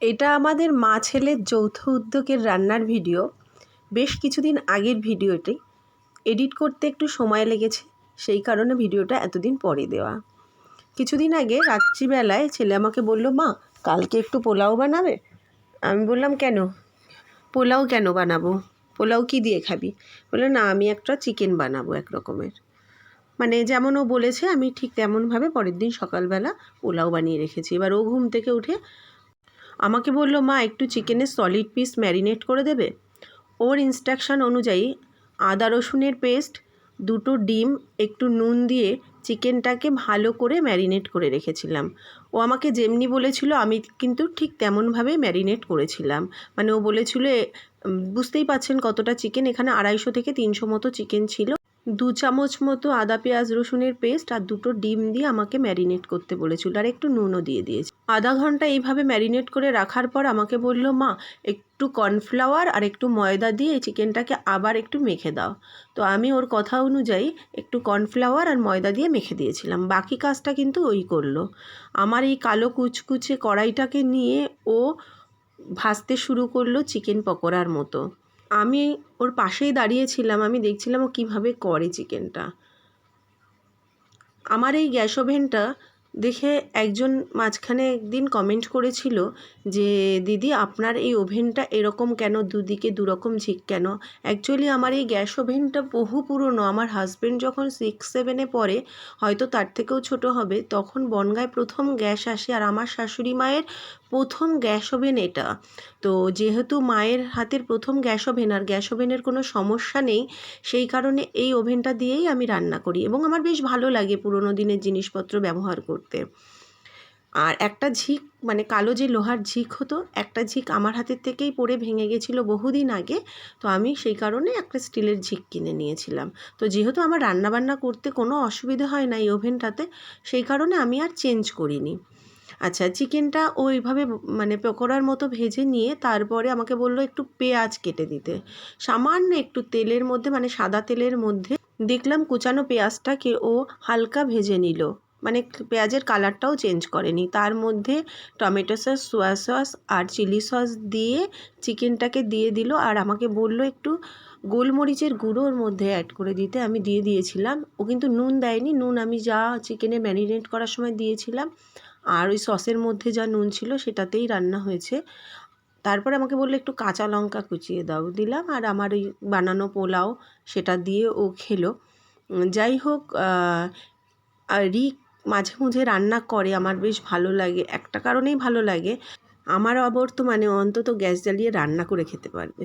এটা আমাদের মা ছেলের যৌথ উদ্যোগের রান্নার ভিডিও। বেশ কিছুদিন আগের ভিডিওটি এডিট করতে একটু সময় লেগেছে, সেই কারণে ভিডিওটা এতদিন পরে দেওয়া। কিছুদিন আগে রাত্রিবেলায় ছেলে আমাকে বলল, মা কালকে একটু পোলাও বানাবে? আমি বললাম, কেন? পোলাও কেন বানাবো? পোলাও কি দিয়ে খাবি? বললো, না আমি একটা চিকেন বানাবো এক রকমের। মানে যেমন ও বলেছে আমি ঠিক তেমনভাবে পরের দিন সকালবেলা পোলাও বানিয়ে রেখেছি। এবার ও ঘুম থেকে উঠে আমাকে বলল, মা একটু চিকেনের সলিড পিস ম্যারিনেট করে দেবে। ওর ইনস্ট্রাকশান অনুযায়ী আদা রসুনের পেস্ট, 2টো ডিম, একটু নুন দিয়ে চিকেনটাকে ভালো করে ম্যারিনেট করে রেখেছিলাম। ও আমাকে যেমনি বলেছিল আমি কিন্তু ঠিক তেমনভাবেই ম্যারিনেট করেছিলাম। মানে ও বলেছিল, বুঝতেই পাচ্ছেন কতটা চিকেন, এখানে 250 থেকে 300 মতো চিকেন ছিল। 2 চামচ মতো আদা পেঁয়াজ রসুনের পেস্ট আর 2টো ডিম দিয়ে আমাকে ম্যারিনেট করতে বলেছিল, আর একটু নুনও দিয়ে দিয়েছি। আধা ঘন্টা এইভাবে ম্যারিনেট করে রাখার পর আমাকে বলল, মা একটু কর্নফ্লাওয়ার আর একটু ময়দা দিয়ে এই চিকেনটাকে আবার একটু মেখে দাও। তো আমি ওর কথা অনুযায়ী একটু কর্নফ্লাওয়ার আর ময়দা দিয়ে মেখে দিয়েছিলাম। বাকি কাজটা কিন্তু ওই করলো। আমার এই কালো কুচকুচে কড়াইটাকে নিয়ে ও ভাজতে শুরু করলো চিকেন পকোড়ার মতো। আমি ওর পাশেই দাঁড়িয়েছিলাম, আমি দেখছিলাম ও কীভাবে করে চিকেনটা। আমার এই গ্যাস ওভেনটা দেখে একজন মাঝখানে একদিন কমেন্ট করেছিল যে, দিদি আপনার এই ওভেনটা এরকম কেন, দুদিকে দুরকম ঝিক কেন? অ্যাকচুয়ালি আমার এই গ্যাস ওভেনটা বহু পুরনো। আমার হাজব্যান্ড যখন 6-7-এ পড়ে, হয়তো তার থেকেও ছোট হবে, তখন বনগাঁয় প্রথম গ্যাস আসে, আর আমার শাশুড়ি মায়ের প্রথম গ্যাস ওভেন এটা। তো যেহেতু মায়ের হাতের প্রথম গ্যাস ওভেন আর গ্যাস ওভেনের কোনো সমস্যা নেই, সেই কারণে এই ওভেনটা দিয়েই আমি রান্না করি এবং আমার বেশ ভালো লাগে পুরোনো দিনের জিনিসপত্র ব্যবহার করতে। আর একটা ঝিক, মানে কালো যে লোহার ঝিক হতো, একটা ঝিক আমার হাতের থেকেই পড়ে ভেঙে গেছিলো বহুদিন আগে। তো আমি সেই কারণে একটা স্টিলের ঝিক কিনে নিয়েছিলাম। তো যেহেতু আমার রান্নাবান্না করতে কোনো অসুবিধা হয় না এই ওভেনটাতে, সেই কারণে আমি আর চেঞ্জ করিনি। আচ্ছা, চিকেনটা ওইভাবে মানে পকোড়ার মতো ভেজে নিয়ে তারপরে আমাকে বললো একটু পেঁয়াজ কেটে দিতে। সামান্য একটু তেলের মধ্যে, মানে সাদা তেলের মধ্যে দেখলাম কুচানো পেঁয়াজটাকে ও হালকা ভেজে নিল, মানে পেঁয়াজের কালারটাও চেঞ্জ করেনি। তার মধ্যে টমেটো সস, সোয়া সস আর চিলি সস দিয়ে চিকেনটাকে দিয়ে দিল, আর আমাকে বলল একটু গোলমরিচের গুঁড়ো ওর মধ্যে অ্যাড করে দিতে। আমি দিয়ে দিয়েছিলাম। ও কিন্তু নুন দেয়নি, নুন আমি যা চিকেনে ম্যারিনেট করার সময় দিয়েছিলাম আর ওই সসের মধ্যে যা নুন ছিল সেটাতেই রান্না হয়েছে। তারপরে আমাকে বললো একটু কাঁচা লঙ্কা কুচিয়ে দাও, দিলাম। আর আমার ওই বানানো পোলাও সেটা দিয়ে ও খেলো। যাই হোক, রিক মাঝে মাঝে রান্না করে, আমার বেশ ভালো লাগে। একটা কারণেই ভালো লাগে, আমার অবর্তমানে অন্তত গ্যাস জ্বালিয়ে রান্না করে খেতে পারবে।